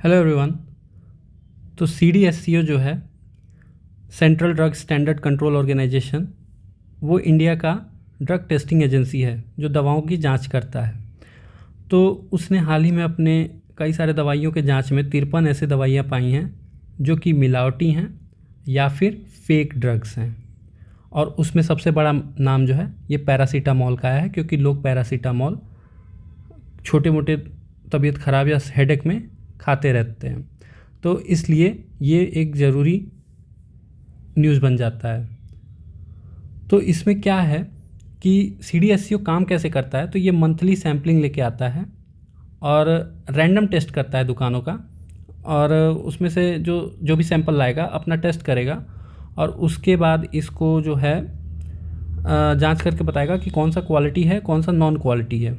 Hello everyone. तो CDSCO जो है, central drug standard control organization, वो इंडिया का ड्रग टेस्टिंग एजेंसी है जो दवाओं की जांच करता है। तो उसने हाल ही में अपने कई सारे दवाइयों के जांच में 53 ऐसे दवाइयाँ पाई हैं जो कि मिलावटी हैं या फिर फेक ड्रग्स हैं। और उसमें सबसे बड़ा नाम जो है ये पैरासीटामॉल का है, क्योंकि लोग पैरासीटामॉल छोटे मोटे तबीयत ख़राब या हेडेक में खाते रहते हैं। तो इसलिए ये एक ज़रूरी न्यूज़ बन जाता है। तो इसमें क्या है कि CDSCO काम कैसे करता है, तो ये मंथली सैम्पलिंग लेके आता है और रैंडम टेस्ट करता है दुकानों का, और उसमें से जो भी सैंपल लाएगा अपना टेस्ट करेगा और उसके बाद इसको जो है जांच करके बताएगा कि कौन सा क्वालिटी है, कौन सा नॉन क्वालिटी है।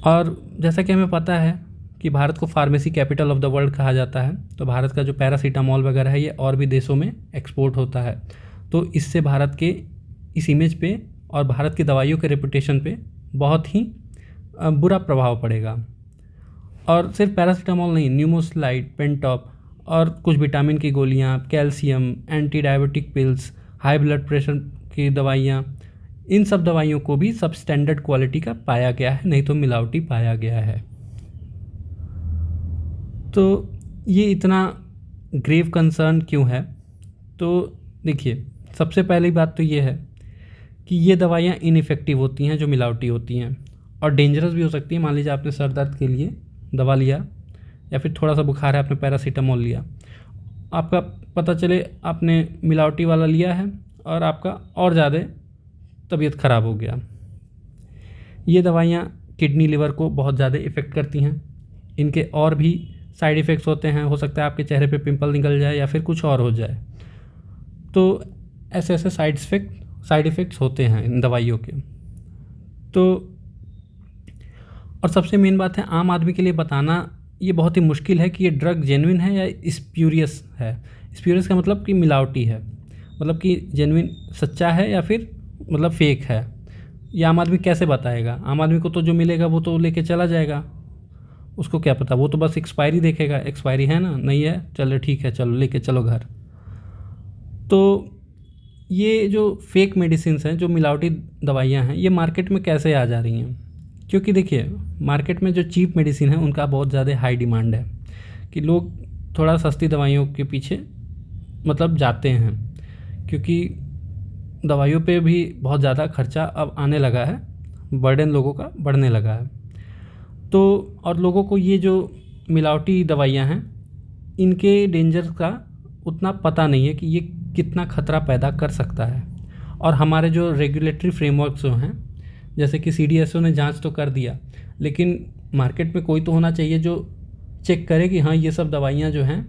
और जैसा कि हमें पता है कि भारत को pharmacy capital of the world कहा जाता है, तो भारत का जो पैरासीटामॉल वगैरह है ये और भी देशों में एक्सपोर्ट होता है। तो इससे भारत के इस इमेज पे और भारत की दवाइयों के रेपुटेशन पे बहुत ही बुरा प्रभाव पड़ेगा। और सिर्फ पैरासीटामॉल नहीं, न्यूमोस्लाइड, पेंटॉप और कुछ विटामिन की गोलियाँ, calcium, anti diabetic pills, high blood pressure की दवाइयाँ, इन सब दवाइयों को भी सब स्टैंडर्ड क्वालिटी का पाया गया है, नहीं तो मिलावटी पाया गया है। तो ये इतना ग्रेव कंसर्न क्यों है? तो देखिए, सबसे पहली बात तो ये है कि ये दवाइयाँ इनइफेक्टिव होती हैं जो मिलावटी होती हैं, और डेंजरस भी हो सकती हैं। मान लीजिए आपने सर दर्द के लिए दवा लिया या फिर थोड़ा सा बुखार है, आपने पैरासीटामॉल लिया, आपका पता चले आपने मिलावटी वाला लिया है और आपका और ज़्यादा तबीयत ख़राब हो गया। ये दवाइयाँ किडनी लिवर को बहुत ज़्यादा इफ़ेक्ट करती हैं। इनके और भी साइड इफ़ेक्ट्स होते हैं, हो सकता है आपके चेहरे पे पिंपल निकल जाए या फिर कुछ और हो जाए। तो ऐसे ऐसे साइड इफ़ेक्ट्स होते हैं इन दवाइयों के। तो और सबसे मेन बात है, आम आदमी के लिए बताना ये बहुत ही मुश्किल है कि ये ड्रग जेन्युइन है या स्प्यूरियस है। स्प्यूरियस का मतलब कि मिलावटी है, मतलब कि जेन्युइन सच्चा है या फिर मतलब फेक है। ये आम आदमी कैसे बताएगा? आम आदमी को तो जो मिलेगा वो तो लेके चला जाएगा, उसको क्या पता, वो तो बस एक्सपायरी देखेगा, एक्सपायरी है ना, नहीं है, चलो ठीक है, चलो लेके चलो घर। तो ये जो फेक मेडिसिन हैं, जो मिलावटी दवाइयाँ हैं, ये मार्केट में कैसे आ जा रही हैं? क्योंकि देखिए, मार्केट में जो चीप मेडिसिन है उनका बहुत ज़्यादा हाई डिमांड है कि लोग थोड़ा सस्ती दवाइयों के पीछे मतलब जाते हैं, क्योंकि दवाइयों पे भी बहुत ज़्यादा खर्चा अब आने लगा है, बर्डन लोगों का बढ़ने लगा है। तो और लोगों को ये जो मिलावटी दवाइयाँ हैं इनके डेंजर का उतना पता नहीं है कि ये कितना खतरा पैदा कर सकता है। और हमारे जो रेगुलेटरी फ्रेमवर्क्स जो हैं, जैसे कि CDSCO ने जांच तो कर दिया, लेकिन मार्केट में कोई तो होना चाहिए जो चेक करे कि हाँ, ये सब दवाइयाँ जो हैं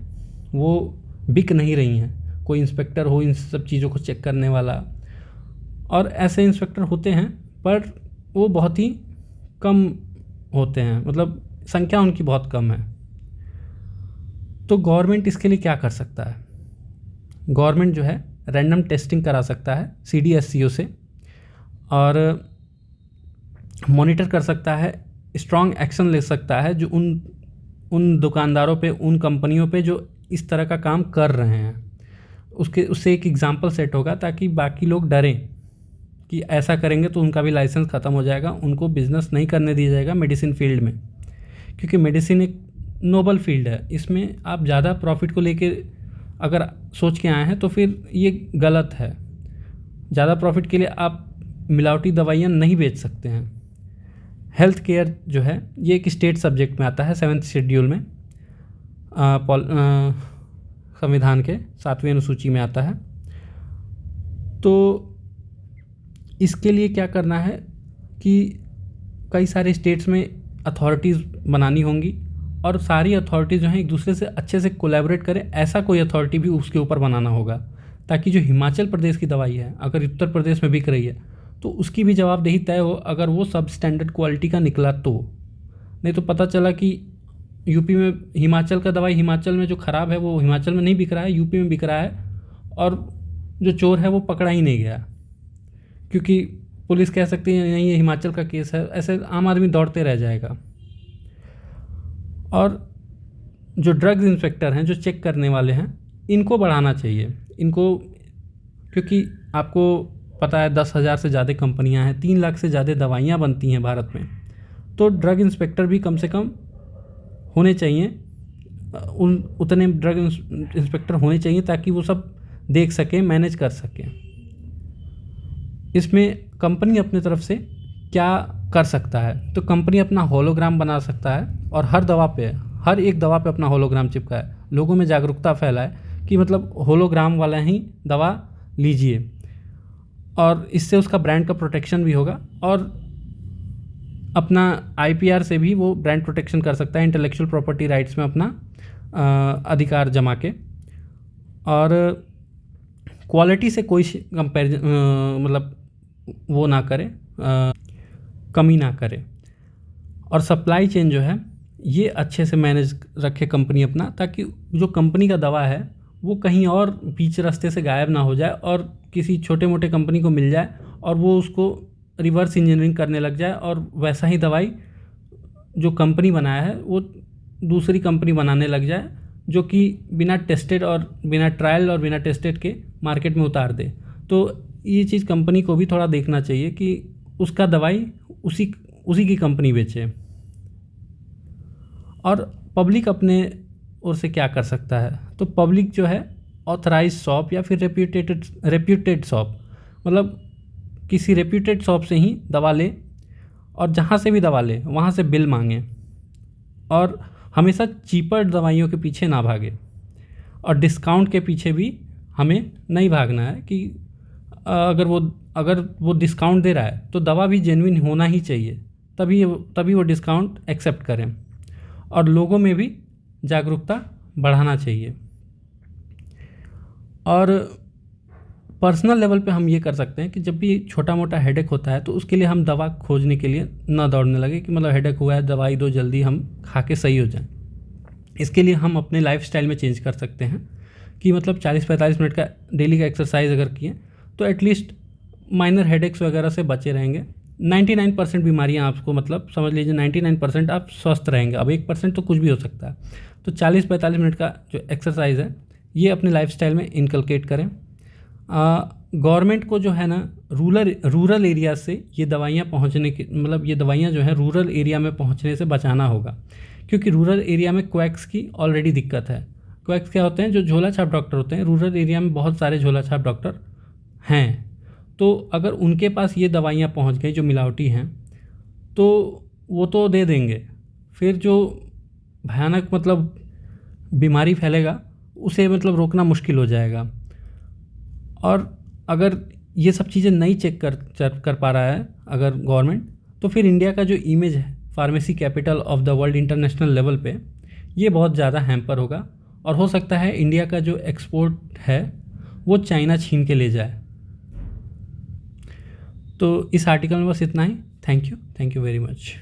वो बिक नहीं रही हैं। कोई इंस्पेक्टर हो इन सब चीज़ों को चेक करने वाला, और ऐसे इंस्पेक्टर होते हैं पर वो बहुत ही कम होते हैं, मतलब संख्या उनकी बहुत कम है। तो गवर्नमेंट इसके लिए क्या कर सकता है? गवर्नमेंट जो है रैंडम टेस्टिंग करा सकता है CDSCO से, और मॉनिटर कर सकता है, स्ट्रॉन्ग एक्शन ले सकता है जो उन दुकानदारों पे, उन कंपनियों पे जो इस तरह का काम कर रहे हैं। उससे एक एग्जांपल सेट होगा ताकि बाकी लोग डरें कि ऐसा करेंगे तो उनका भी लाइसेंस ख़त्म हो जाएगा, उनको बिज़नेस नहीं करने दिया जाएगा मेडिसिन फील्ड में। क्योंकि मेडिसिन एक नोबल फील्ड है, इसमें आप ज़्यादा प्रॉफिट को लेके अगर सोच के आए हैं तो फिर ये गलत है। ज़्यादा प्रॉफिट के लिए आप मिलावटी दवाइयाँ नहीं बेच सकते हैं। हेल्थ केयर जो है ये एक स्टेट सब्जेक्ट में आता है, 7th शेड्यूल में, संविधान के 7वीं अनुसूची में आता है। तो इसके लिए क्या करना है कि कई सारे स्टेट्स में अथॉरिटीज़ बनानी होंगी, और सारी अथॉरिटीज़ जो हैं एक दूसरे से अच्छे से कोलैबोरेट करें, ऐसा कोई अथॉरिटी भी उसके ऊपर बनाना होगा, ताकि जो हिमाचल प्रदेश की दवाई है अगर उत्तर प्रदेश में बिक रही है तो उसकी भी जवाबदेही तय हो, अगर वो सब स्टैंडर्ड क्वालिटी का निकला तो। नहीं तो पता चला कि यूपी में हिमाचल का दवाई हिमाचल में जो ख़राब है वो हिमाचल में नहीं बिक रहा है, यूपी में बिक रहा है, और जो चोर है वो पकड़ा ही नहीं गया, क्योंकि पुलिस कह सकती है नहीं ये हिमाचल का केस है। ऐसे आम आदमी दौड़ते रह जाएगा। और जो ड्रग्स इंस्पेक्टर हैं, जो चेक करने वाले हैं, इनको बढ़ाना चाहिए इनको, क्योंकि आपको पता है 10,000 से ज़्यादा कंपनियां हैं, 3 लाख से ज़्यादा दवाइयां बनती हैं भारत में। तो ड्रग इंस्पेक्टर भी कम से कम होने चाहिए, उतने ड्रग इंस्पेक्टर होने चाहिए ताकि वो सब देख सकें, मैनेज कर सकें। इसमें कंपनी अपने तरफ से क्या कर सकता है, तो कंपनी अपना होलोग्राम बना सकता है और हर एक दवा पे अपना होलोग्राम चिपकाए, लोगों में जागरूकता फैलाए कि मतलब होलोग्राम वाला ही दवा लीजिए, और इससे उसका ब्रांड का प्रोटेक्शन भी होगा और अपना IPR से भी वो ब्रांड प्रोटेक्शन कर सकता है, इंटेलेक्चुअल प्रॉपर्टी राइट्स में अपना अधिकार जमा के, और क्वालिटी से कोई कंपेरिजन मतलब वो ना करे, कमी ना करे, और सप्लाई चेन जो है ये अच्छे से मैनेज रखे कंपनी अपना, ताकि जो कंपनी का दवा है वो कहीं और बीच रास्ते से गायब ना हो जाए और किसी छोटे मोटे कंपनी को मिल जाए और वो उसको रिवर्स इंजीनियरिंग करने लग जाए और वैसा ही दवाई जो कंपनी बनाया है वो दूसरी कंपनी बनाने लग जाए, जो कि बिना टेस्टेड और बिना ट्रायल और बिना टेस्टेड के मार्केट में उतार दे। तो ये चीज़ कंपनी को भी थोड़ा देखना चाहिए कि उसका दवाई उसी की कंपनी बेचे। और पब्लिक अपने ओर से क्या कर सकता है, तो पब्लिक जो है ऑथराइज शॉप या फिर रेप्यूटेड शॉप, मतलब किसी रेप्यूटेड शॉप से ही दवा ले, और जहाँ से भी दवा ले वहाँ से बिल मांगे, और हमेशा चीपर दवाइयों के पीछे ना भागे, और डिस्काउंट के पीछे भी हमें नहीं भागना है कि अगर वो डिस्काउंट दे रहा है तो दवा भी जेन्युइन होना ही चाहिए, तभी वो डिस्काउंट एक्सेप्ट करें, और लोगों में भी जागरूकता बढ़ाना चाहिए। और पर्सनल लेवल पे हम ये कर सकते हैं कि जब भी छोटा मोटा हेडेक होता है तो उसके लिए हम दवा खोजने के लिए ना दौड़ने लगे कि मतलब हेडेक हुआ है दवाई दो, जल्दी हम खा के सही हो जाएं। इसके लिए हम अपने लाइफस्टाइल में चेंज कर सकते हैं कि मतलब 40-45 मिनट का डेली का एक्सरसाइज अगर किए तो एटलीस्ट माइनर हेडेक्स वगैरह से बचे रहेंगे। 99% बीमारियां आपको मतलब समझ लीजिए 99% आप स्वस्थ रहेंगे, अब 1% तो कुछ भी हो सकता है। तो 40-45 मिनट का जो एक्सरसाइज है ये अपने लाइफस्टाइल में इनकलकेट करें। गवर्नमेंट को जो है ना रूरल एरिया से ये दवाइयाँ पहुँचने की मतलब ये दवाइयाँ जो है रूरल एरिया में पहुँचने से बचाना होगा, क्योंकि रूरल एरिया में क्वैक्स की ऑलरेडी दिक्कत है। क्वैक्स क्या होते हैं, जो झोला छाप डॉक्टर होते हैं। रूरल एरिया में बहुत सारे झोला छाप डॉक्टर हैं, तो अगर उनके पास ये दवाइयाँ पहुंच गई जो मिलावटी हैं तो वो तो दे देंगे, फिर जो भयानक मतलब बीमारी फैलेगा उसे मतलब रोकना मुश्किल हो जाएगा। और अगर ये सब चीज़ें नहीं चेक कर पा रहा है अगर गवर्नमेंट, तो फिर इंडिया का जो इमेज है pharmacy capital of the world international level पे ये बहुत ज़्यादा हैम्पर होगा, और हो सकता है इंडिया का जो एक्सपोर्ट है वो चाइना छीन के ले जाए। तो इस आर्टिकल में बस इतना ही। Thank you very much.